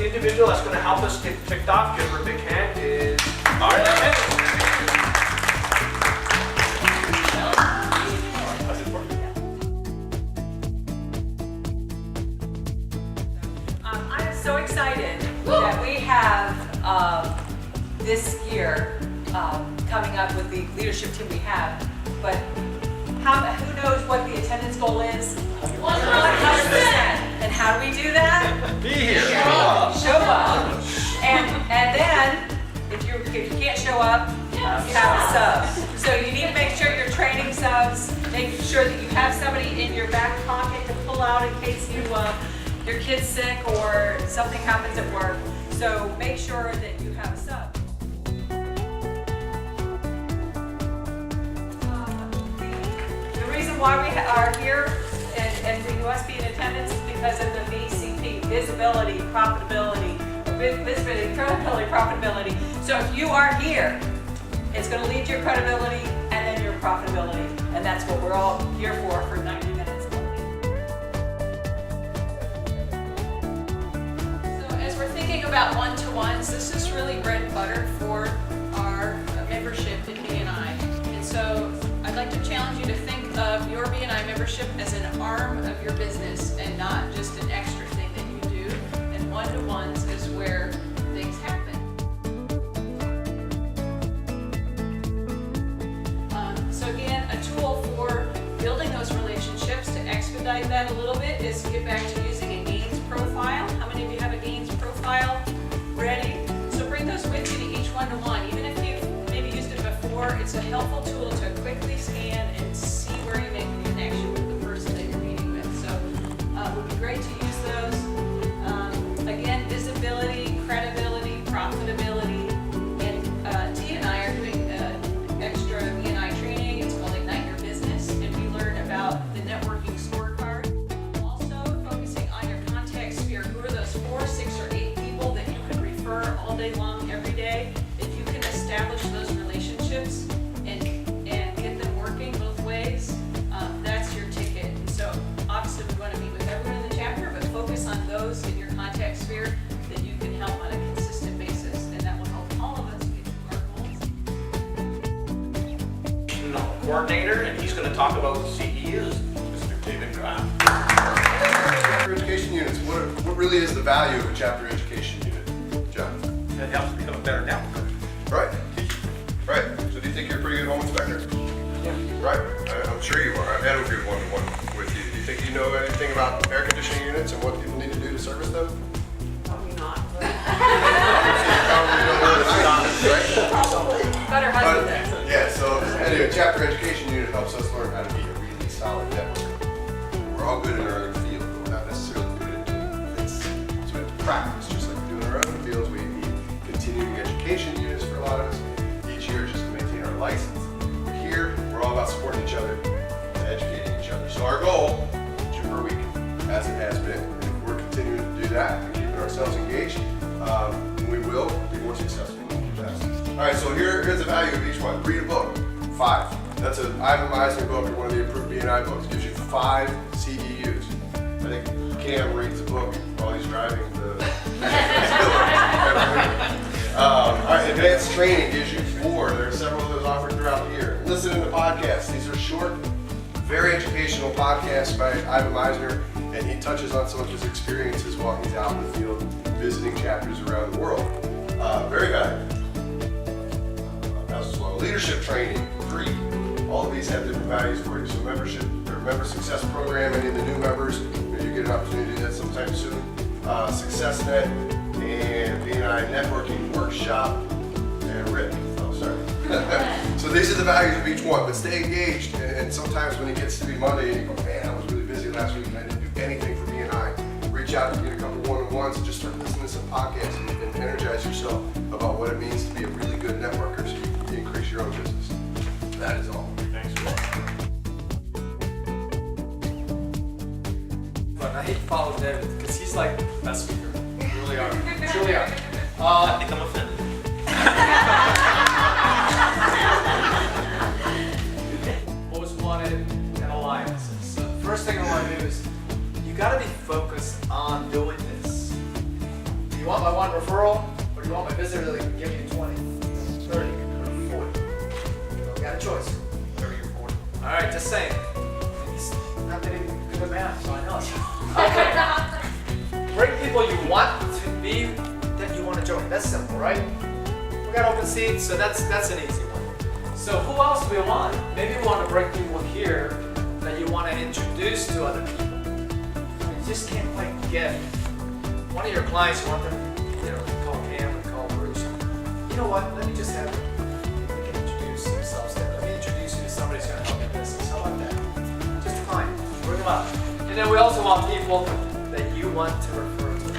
individual that's going to help us get kicked off, give her a big hand, is our attendant. I'm so excited that we have this year coming up with the leadership team we have, but who knows what the attendance goal is? 100%. And how do we do that? Be here. Show up. And then, if you can't show up, you have a sub. So you need to make sure you're training subs, make sure that you have somebody in your back pocket to pull out in case your kid's sick or something happens at work. So make sure that you have a sub. The reason why we are here and the USB in attendance is because of the VCP, visibility, profitability, profitability. So if you are here, it's going to lead to your credibility and then your profitability. And that's what we're all here for 90 minutes. So as we're thinking about one-to-ones, this is really bread and butter for our membership in BNI. And so I'd like to challenge you to think of your BNI membership as an arm of your business and not just an extra thing that you do. And one-to-ones is where things happen. So again, a tool for building those relationships to expedite that a little bit is to get back to using a gains profile. How many of you have a gains profile ready? So bring those with you to each one-to-one. Even if you've maybe used it before, it's a helpful tool to quickly scan and see where you make a connection with the person that you're meeting with. So it would be great to use those. Again, visibility, credibility, profitability, and T and I are doing extra BNI training. It's called Ignite Your Business, and we learn about the networking scorecard. Also focusing on your contact sphere. Who are those 4, 6, or 8 people that you could refer all day long, every day? If you can establish those relationships and get them working both ways, that's your ticket. And so obviously we want to meet with everyone in the chapter, but focus on those in your contact sphere that you can help on a consistent basis, and that will help all of us get to our goals. Coordinator, and he's going to talk about CEUs, Mr. David Graham. Chapter education units. What really is the value of a chapter education unit, John? That helps become a better networker. Right. Right. So do you think you're a pretty good home inspector? Yeah. Right. I'm sure you are. I've had a good one-to-one with you. Do you think you know anything about air conditioning units and what people need to do to service them? Probably not. Probably don't know that either, right? Better husband there. Yeah, so anyway, chapter education unit helps us learn how to be a really solid networker. We're all good in our own field, but we're not necessarily good at doing this. So we have to practice, just like we do in our own fields. We need continuing education units for a lot of us each year just to maintain our license. Here, we're all about supporting each other and educating each other. So our goal, 2 per week, as it has been, and if we're continuing to do that and keeping ourselves engaged, we will be more successful in the past. All right, so here's the value of each one. Read a book, 5. That's an Ivan Meisner book or one of the approved BNI books. Gives you 5 CEUs. I think Cam reads a book while he's driving the all right, advanced training gives you 4. There are several of those offered throughout the year. Listen to the podcasts. These are short, very educational podcasts by Ivan Meisner, and he touches on some of his experiences while he's out in the field visiting chapters around the world. Very valuable. As well, leadership training, 3. All of these have different values for you. So membership, or member success program, any of the new members, maybe you get an opportunity to do that sometime soon. SuccessNet and BNI networking workshop and RIP. Oh, sorry. So these are the values of each one, but stay engaged. And sometimes when it gets to be Monday and you go, man, I was really busy last week and I didn't do anything for BNI, reach out and get a couple one-on-ones and just start listening to some podcasts and energize yourself about what it means to be a really good networker so you can increase your own business. That is all. Thanks. But I hate to follow David because he's like the best speaker. You really are. Truly are. I think I'm offended. Most wanted and alliances. So the first thing I want to do is you got to be focused on doing this. The you want my one referral, or do you want my visitor that can give you 20, 30, or 40? You got a choice. 30 or 40. All right, just saying. He's not that good at math, so I know. Okay. Bring people you want to be that you want to join. That's simple, right? We got open seats, so that's an easy one. So who else do we want? Maybe we want to bring people here that you want to introduce to other people. You just can't quite get one of your clients. You want them, call Cam and call Bruce. You know what? Let me just have them. They can introduce themselves there. Let me introduce you to somebody who's going to help your business. How about that? Just fine. Bring them up. And then we also want people that you want to refer to.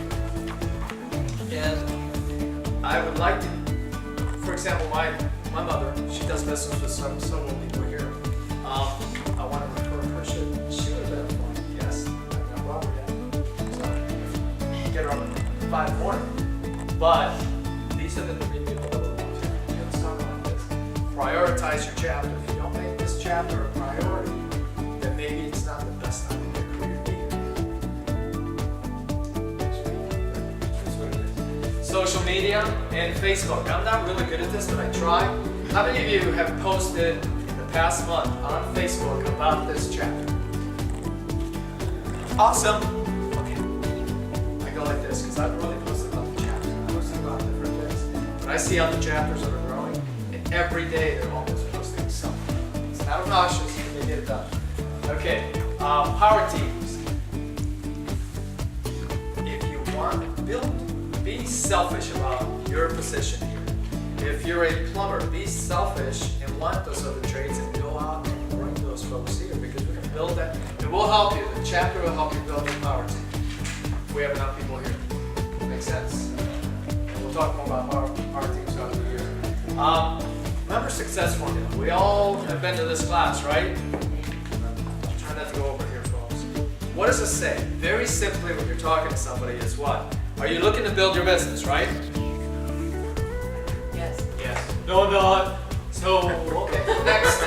And I would like to, for example, my mother, she does business with several people here. I want to refer her. She would have been fun. Yes. I've got Robert yet. So get her on the 5 morning. But these are the 3 people that we want to. Let's talk about this. Prioritize your chapter. If you don't make this chapter a priority, then maybe it's not the best time to get a career That's what it is. Social media and Facebook. I'm not really good at this, but I try. How many of you have posted in the past month on Facebook about this chapter? Awesome. Okay. I go like this because I've really posted about the chapter. I posted about different things. But I see how the chapters are growing, and every day they're almost posting something. It's not obnoxious, but they get it done. Okay. Power teams. If you want to build, be selfish about your position here. If you're a plumber, be selfish and want those other trades and go out and bring those folks here because we can build that. It will help you. The chapter will help you build your power team. We have enough people here. Make sense? And we'll talk more about power teams throughout the year. Member success formula. We all have been to this class, right? Try not to go over here, folks. What does it say? Very simply, when you're talking to somebody, is what? Are you looking to build your business, right? Yes. No, I'm not. So, okay, next.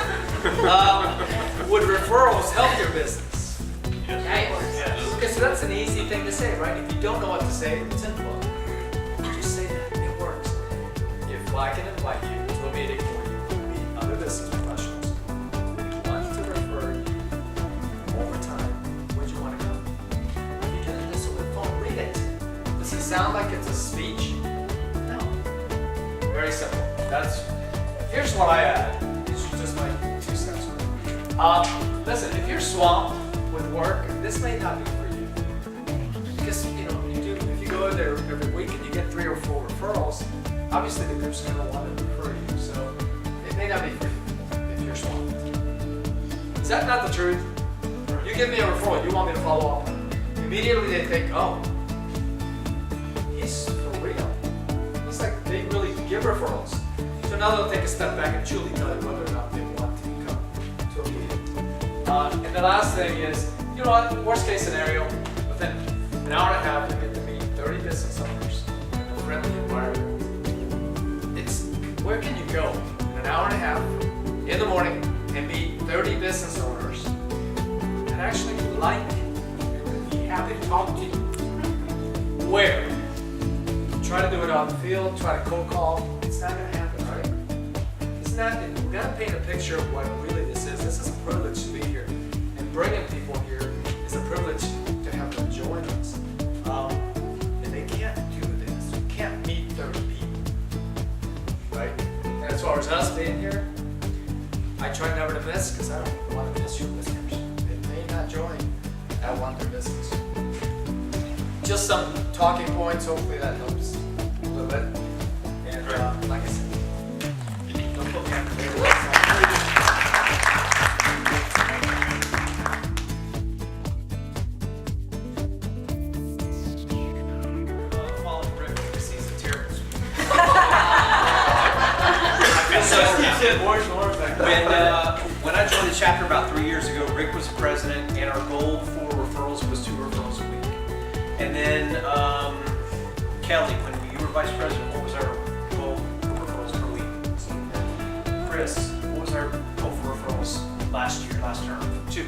Would referrals help your business? Yes. Okay, so that's an easy thing to say, right? If you don't know what to say, it's simple. Just say that. It works. If I can invite you to a meeting where you will meet other business professionals who want to refer you over time, would you want to come? You can do this over the phone. Read it. Does it sound like it's a speech? No. Very simple. Here's what I add. These are just my 2 cents. Listen, if you're swamped with work, this may not be for you. Because if you go there every week and you get 3 or 4 referrals, obviously the group's going to want to refer you. So it may not be for you if you're swamped. Is that not the truth? You give me a referral, you want me to follow up. Immediately they think, oh, he's for real. It's like they really give referrals. So now they'll take a step back and truly tell you whether or not they want to come to a meeting. And the last thing is, you know what, worst case scenario, within an hour and a half, you get to meet 30 business owners in a friendly environment. Where can you go in an hour and a half in the morning and meet 30 business owners that actually like you, be happy to talk to you? Where? Try to do it on the field, try to cold call. It's not going to happen, right? It's not. We've got to paint a picture of what really this is. This is a privilege to be here. And bringing people here is a privilege to have them join us. And they can't do this. You can't meet 30 people. Right? And as far as us being here, I try never to miss because I don't want to miss your listeners. They may not join. I want their business. Just some talking points. Hopefully that helps a little bit. And like I said, don't put me on the Following Rick because he's a terrible When I joined the chapter about 3 years ago, Rick was the president, and our goal for referrals was 2 referrals a week. And then Kelly, when you were vice president, what was our goal for referrals per week? Chris, what was our goal for referrals last term? 2.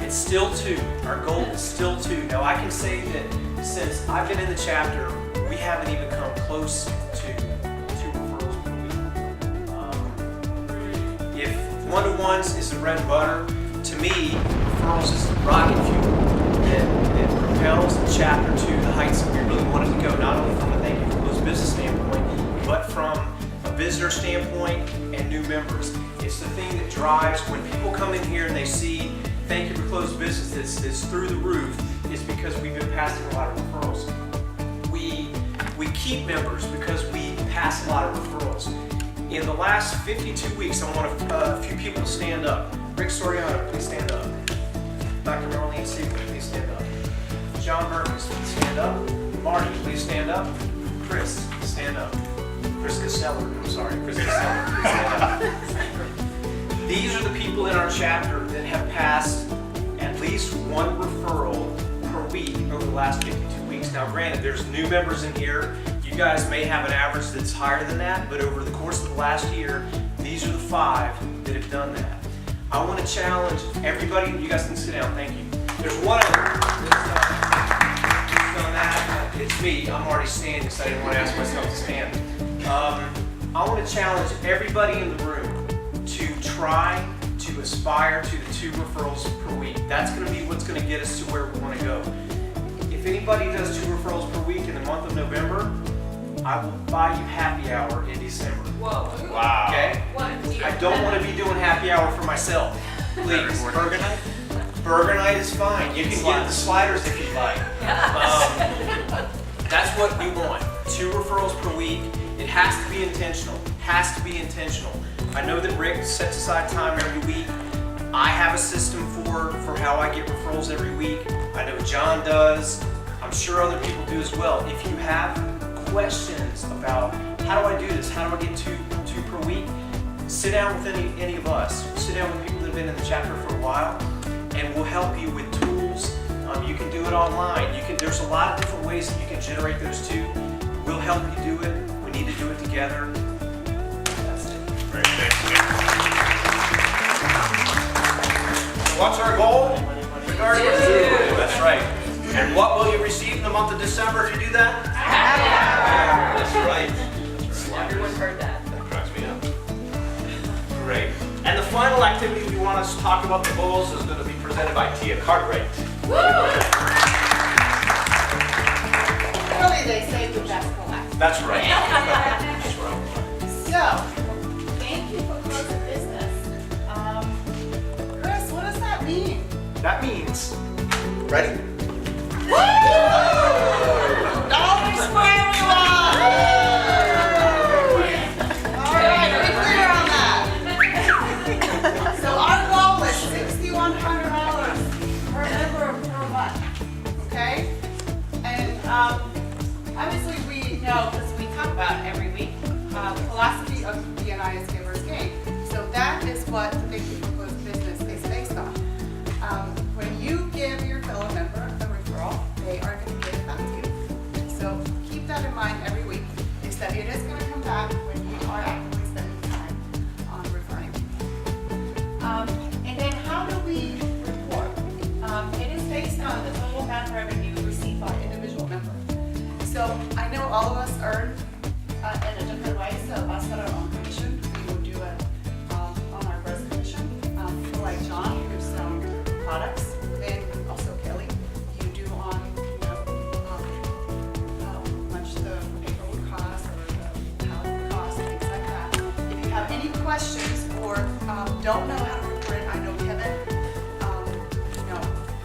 It's still 2. Our goal is still 2. Now I can say that since I've been in the chapter, we haven't even come close to 2 referrals per week. If one-to-ones is the bread and butter, to me, referrals is the rocket fuel that propels the chapter to the heights that we really want it to go, not only from a thank you for closed business standpoint, but from a visitor standpoint and new members. It's the thing that drives when people come in here and they see thank you for closed business that's through the roof, is because we've been passing a lot of referrals. We keep members because we pass a lot of referrals. In the last 52 weeks, I want a few people to stand up. Rick Soriano, please stand up. Dr. Marlene Siegel, please stand up. John Burns, please stand up. Marty, please stand up. Chris, stand up. Chris Casteller, I'm sorry, Chris Casteller, please stand up. These are the people in our chapter that have passed at least 1 referral per week over the last 52 weeks. Now granted, there's new members in here. You guys may have an average that's higher than that, but over the course of the last year, these are the 5 that have done that. I want to challenge everybody. You guys can sit down, thank you. There's one other that's done that. It's me, I'm already standing, so I didn't want to ask myself to stand. I want to challenge everybody in the room to try to aspire to the 2 referrals per week. That's going to be what's going to get us to where we want to go. If anybody does 2 referrals per week in the month of November, I will buy you happy hour in December. Whoa. Wow. Okay? What? I don't want to be doing happy hour for myself. Please, Burger Night? Burger Night is fine. You can get the sliders if you'd like. That's what we want. 2 referrals per week. It has to be intentional. Has to be intentional. I know that Rick sets aside time every week. I have a system for how I get referrals every week. I know John does. I'm sure other people do as well. If you have questions about how do I do this, how do I get two per week, sit down with any of us. Sit down with people that have been in the chapter for a while, and we'll help you with tools. You can do it online. There's a lot of different ways that you can generate those 2. We'll help you do it. We need to do it together. That's it. Great, thanks. What's our goal? Regarding that's right. And what will you receive in the month of December if you do that? That's right. Everyone heard that. That cracks me up. Great. And the final activity we want us to talk about the goals is going to be presented by Tia Cartwright. Really, they say the best for last. That's right. That's right. So, thank you for closing business. Chris, what does that mean? That means, ready? Dollars for everyone! All right, are we clear on that? So our goal is $6,100 per member per month, okay? And obviously we know, because we talk about it every week, the philosophy of BNI is giver's gain. So that is what the Thank You for Closed Business is based on. When you give your fellow member a referral, they are going to give it back to you. So keep that in mind every week, is that it is going to come back when you are actively spending time on referring. And then how do we report? It is based on the total amount of revenue received by individual member. So I know all of us earn in a different way. So us that are on commission, we would do it on our gross commission. People like John, who's products, and also Kelly, you do on, how much the paperwork costs or the pallet costs, things like that. If you have any questions or don't know how to report it, I know Kevin,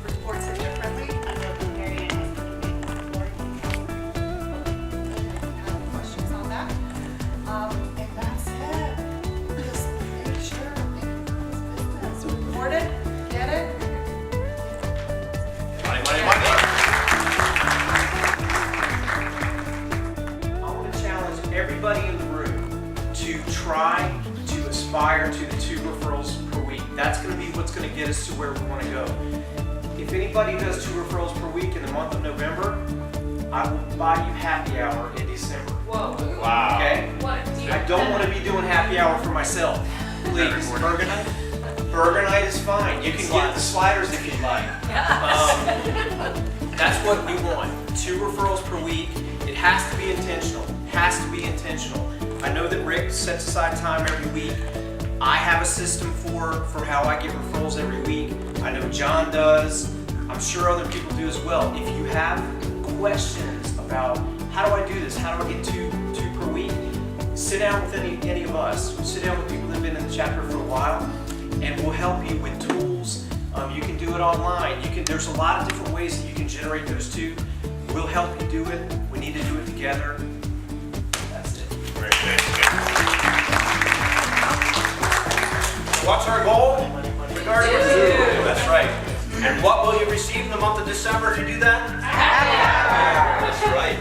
reports it differently. I know that Marianne has been doing it before. Have questions on that. And that's it. Just make sure this business, report it, get it. Money, money, money. I want to challenge everybody in the room to try to aspire to the 2 referrals per week. That's going to be what's going to get us to where we want to go. If anybody does 2 referrals per week in the month of November, I will buy you happy hour in December. Whoa. Wow. Okay? What? I don't want to be doing happy hour for myself. Please, Burger Night? Burger Night is fine. You can get the sliders if you'd like. That's what we want. 2 referrals per week. It has to be intentional. Has to be intentional. I know that Rick sets aside time every week. I have a system for how I get referrals every week. I know John does. I'm sure other people do as well. If you have questions about how do I do this, how do I get two per week, sit down with any of us. Sit down with people that have been in the chapter for a while, and we'll help you with tools. You can do it online. There's a lot of different ways that you can generate those two. We'll help you do it. We need to do it together. That's it. Great. What's our goal? Regarding That's right. And what will you receive in the month of December to do that? That's right.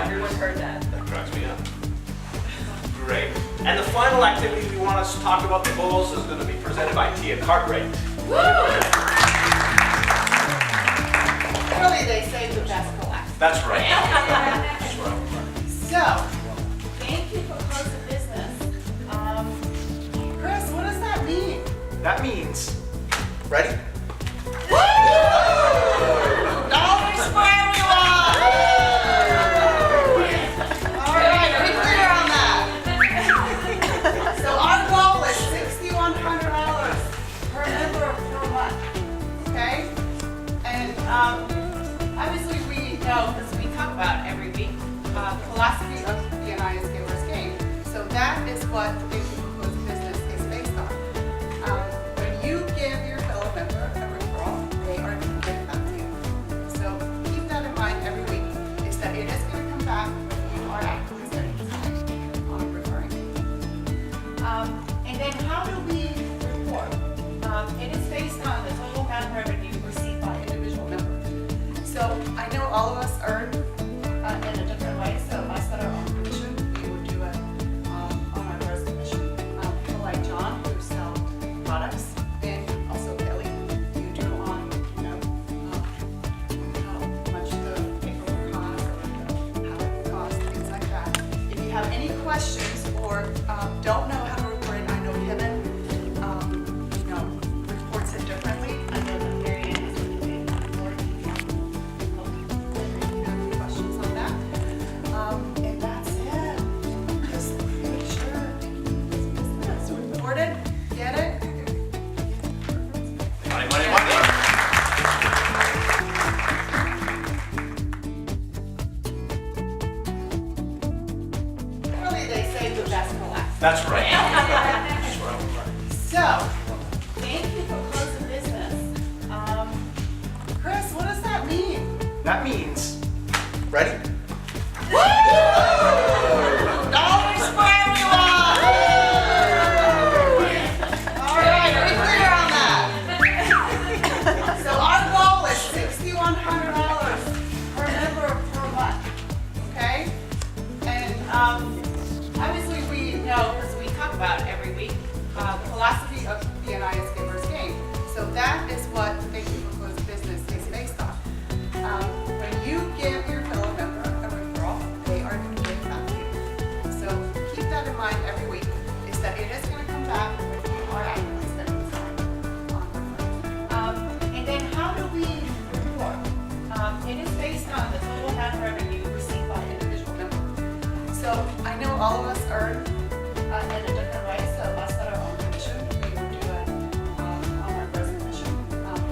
Everyone heard that. That cracks me up. Great. And the final activity we want us to talk about the goals is going to be presented by Tia Cartwright. Really, they say the best for last. That's right. So, thank you for closing business. Chris, what does that mean? That means, ready? Dollars for everyone! All right, are we clear on that? So our goal is $6,100 per member per month, okay? And obviously we know, because we talk about it every week, the philosophy of BNI is giver's gain. So that is what the Inclusive Business is based on. When you give your fellow member a referral, they are going to give it back to you. So keep that in mind every week, is that it is going to come back when you are actively spending time on referring. And then how do we report? It is based on the total amount of revenue received by individual member. So I know all of us earn in a different way. So us that are on commission, we would do it on our gross commission. People like John who sell products, and also Kelly, you do on, how much the paperwork costs, or how it costs, things like that. If you have any questions or don't know how to report it, I know Kevin, reports it differently. I know that Mary Ann is going to be more if you have any questions on that. And that's it. Just make sure it's reported, get it. Money. Really, they say the best for last. That's right. So, thank you for closing business. Chris, what does that mean? That means, ready? Dollars for everyone! All right, are we clear on that? So our goal is $6,100 per member per month, okay? And obviously we know, because we talk about it every week, the philosophy of BNI is giver's gain. So that is what Thank You for Closing Business is based on. When you give your fellow member a referral, they are going to give it back to you. So keep that in mind every week, is that it is going to come back when you are actively spending time on referrals. And then how do we report? It is based on the total amount of revenue received by individual member. So I know all of us earn in a different way. So us that are on commission, we would do it on our gross commission.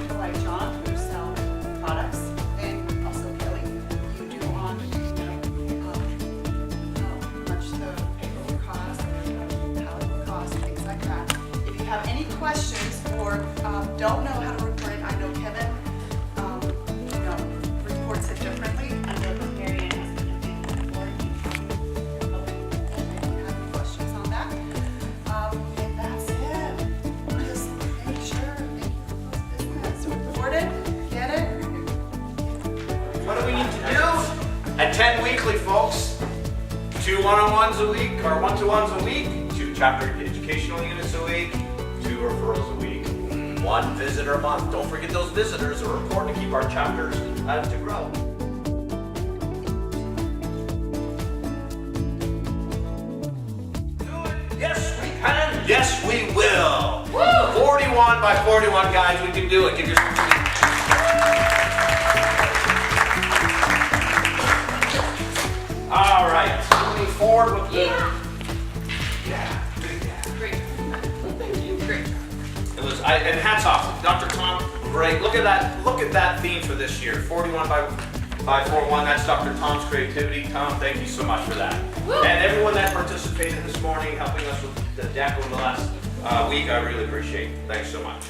People like John who sell products, and also Kelly, you do on how much the paperwork costs, or how it would cost, things like that. If you have any questions or don't know how to report it, I know Kevin reports it differently. I know that Mary Ann has been doing it before. If you have any questions on that. And that's it. Just make sure that you close business. Report it, get it. What do we need to do? Attend weekly, folks. 2 one-on-ones a week, or 1-to-1s a week, 2 chapter educational units a week, 2 referrals a week, 1 visitor a month. Don't forget those visitors are important to keep our chapters to grow. Yes, we can. Yes, we will. 41 by 41, guys. We can do it. Give yourself forward with the. Yeah. Great. Thank you. Great. It was, and hats off, Dr. Tom, great. Look at that theme for this year, 41 by 41. That's Dr. Tom's creativity. Tom, thank you so much for that. And everyone that participated this morning, helping us with the deck over the last week, I really appreciate. Thanks so much.